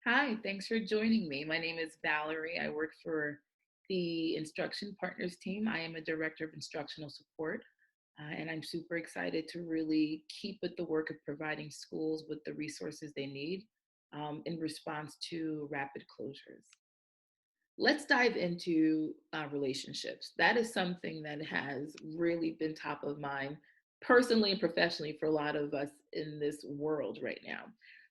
Hi, thanks for joining me. My name is Valerie. I work for the Instruction Partners team. I am a director of instructional support, and I'm super excited to really keep with the work of providing schools with the resources they need in response to rapid closures. Let's dive into relationships. That is something that has really been top of mind personally and professionally for a lot of us in this world right now.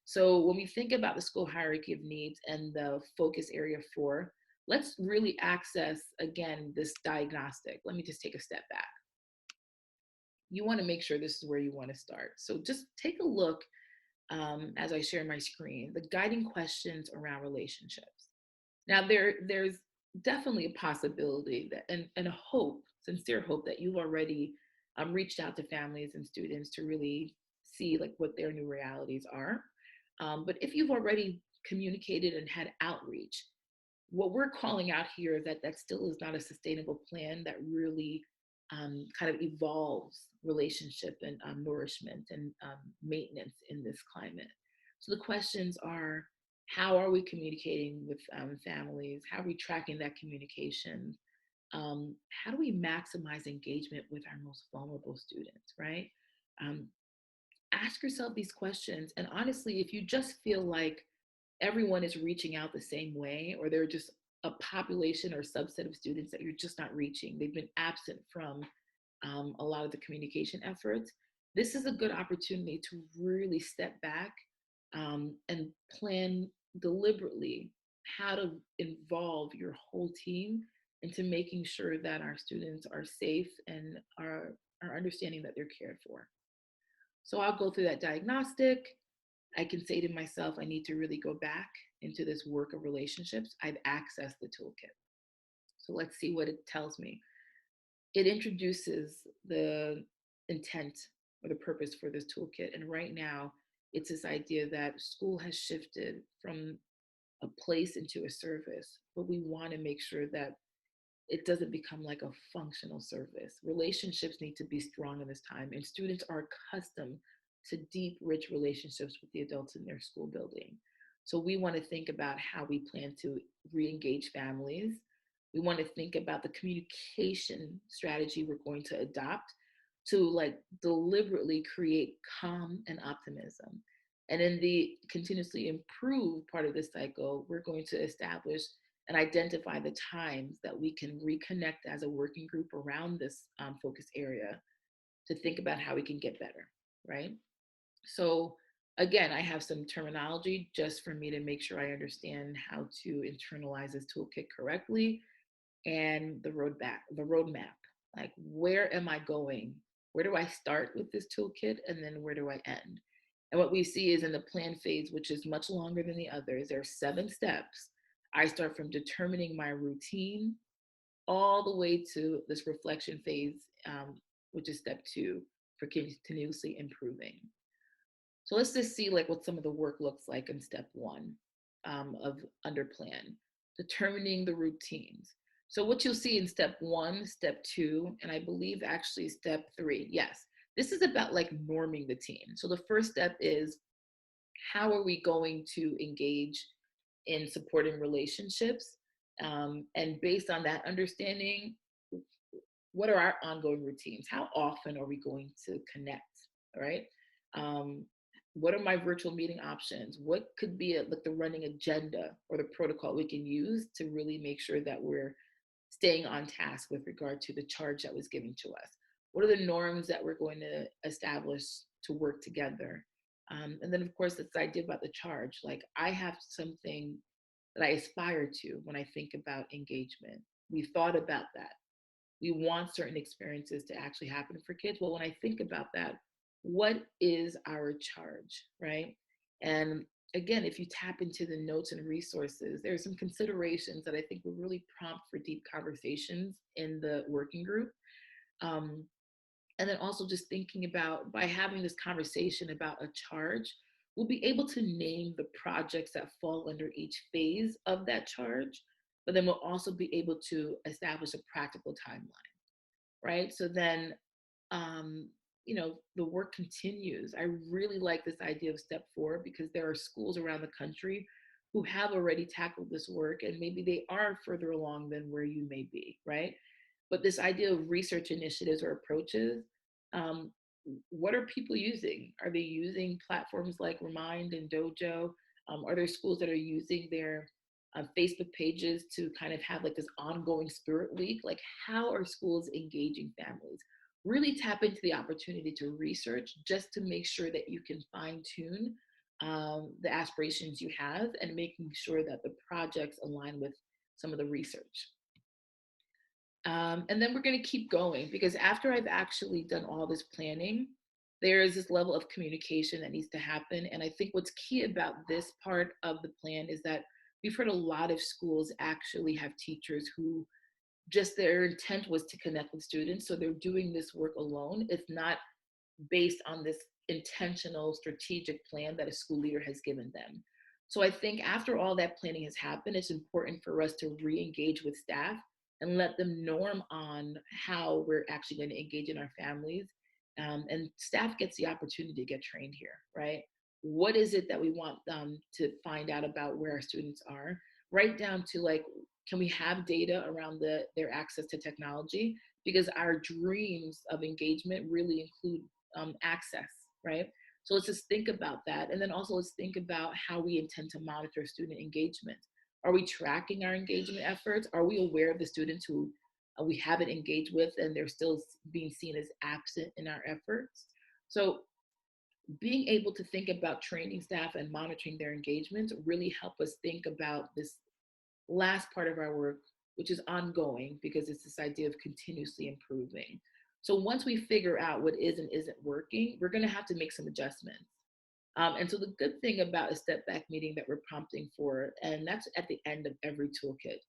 So, when we think about the school hierarchy of needs and the focus area for, let's really access again this diagnostic. Let me just take a step back. You want to make sure this is where you want to start. So, just take a look as I share my screen, the guiding questions around relationships. Now, there's definitely a possibility that, and a hope, sincere hope, that you've already reached out to families and students to really see like what their new realities are. But if you've already communicated and had outreach, what we're calling out here is that that still is not a sustainable plan that really kind of evolves relationship and nourishment and maintenance in this climate. So the questions are, how are we communicating with families? How are we tracking that communication? How do we maximize engagement with our most vulnerable students, right? Um, Ask yourself these questions. And honestly, if you just feel like everyone is reaching out the same way, or they're just a population or subset of students that you're just not reaching, they've been absent from a lot of the communication efforts, this is a good opportunity to really step back and plan deliberately how to involve your whole team into making sure that our students are safe and are understanding that they're cared for. So I'll go through that diagnostic. I can say to myself, I need to really go back into this work of relationships. I've accessed the toolkit. So let's see what it tells me. It introduces the intent or the purpose for this toolkit. And right now, it's this idea that school has shifted from a place into a service, but we want to make sure that it doesn't become like a functional service. Relationships need to be strong in this time, and students are accustomed to deep, rich relationships with the adults in their school building. So we want to think about how we plan to re-engage families. We want to think about the communication strategy we're going to adopt to like deliberately create calm and optimism. And in the continuously improve part of this cycle, we're going to establish and identify the times that we can reconnect as a working group around this focus area to think about how we can get better, right? So, again, I have some terminology just for me to make sure I understand how to internalize this toolkit correctly, and the roadmap. Like, where am I going? Where do I start with this toolkit, and then where do I end? And what we see is in the plan phase, which is much longer than the others, there are 7 steps. I start from determining my routine all the way to this reflection phase, which is step 2 for continuously improving. So let's just see like what some of the work looks like in step 1 of under plan, determining the routines. So what you'll see in step 1, step 2, and I believe actually step 3, yes, this is about like norming the team. So the first step is, how are we going to engage in supporting relationships? And based on that understanding, what are our ongoing routines? How often are we going to connect? All right. Um, what are my virtual meeting options? What could be like the running agenda or the protocol we can use to really make sure that we're staying on task with regard to the charge that was given to us? What are the norms that we're going to establish to work together? And then, of course, this idea about the charge. Like, I have something that I aspire to when I think about engagement. We thought about that. We want certain experiences to actually happen for kids. Well, when I think about that, what is our charge, right? And again, if you tap into the notes and resources, there are some considerations that I think will really prompt for deep conversations in the working group. Um, and then also just thinking about, by having this conversation about a charge, we'll be able to name the projects that fall under each phase of that charge, but then we'll also be able to establish a practical timeline, right? So then, um, the work continues. I really like this idea of step 4 because there are schools around the country who have already tackled this work, and maybe they are further along than where you may be, right? But this idea of research initiatives or approaches, um, what are people using? Are they using platforms like Remind and Dojo? Are there schools that are using their Facebook pages to kind of have like this ongoing Spirit Week? Like, how are schools engaging families? Really tap into the opportunity to research just to make sure that you can fine tune the aspirations you have and making sure that the projects align with some of the research. And then we're going to keep going because after I've actually done all this planning, there is this level of communication that needs to happen. And I think what's key about this part of the plan is that we've heard a lot of schools actually have teachers who just their intent was to connect with students. So they're doing this work alone. It's not based on this intentional strategic plan that a school leader has given them. So I think after all that planning has happened, it's important for us to re-engage with staff and let them norm on how we're actually going to engage in our families. And staff gets the opportunity to get trained here, right? What is it that we want them to find out about where our students are? Right down to like, can we have data around their access to technology? Because our dreams of engagement really include access, right? So let's just think about that. And then also let's think about how we intend to monitor student engagement. Are we tracking our engagement efforts? Are we aware of the students who we haven't engaged with and they're still being seen as absent in our efforts? So being able to think about training staff and monitoring their engagements really help us think about this last part of our work, which is ongoing because it's this idea of continuously improving. So once we figure out what is and isn't working, we're going to have to make some adjustments. And so the good thing about a step back meeting that we're prompting for, and that's at the end of every toolkit,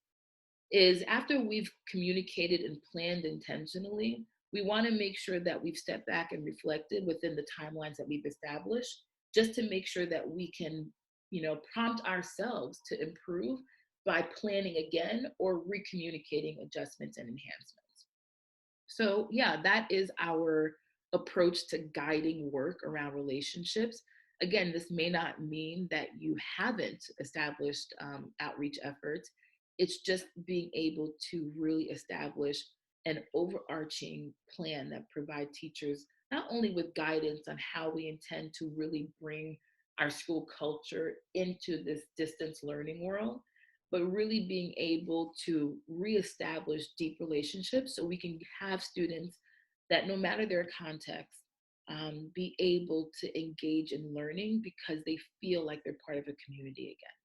is after we've communicated and planned intentionally, we want to make sure that we've stepped back and reflected within the timelines that we've established, just to make sure that we can, prompt ourselves to improve by planning again or recommunicating adjustments and enhancements. So, yeah, that is our approach to guiding work around relationships. Again, this may not mean that you haven't established outreach efforts. It's just being able to really establish an overarching plan that provide teachers not only with guidance on how we intend to really bring our school culture into this distance learning world, but really being able to reestablish deep relationships so we can have students that no matter their context, be able to engage in learning because they feel like they're part of a community again.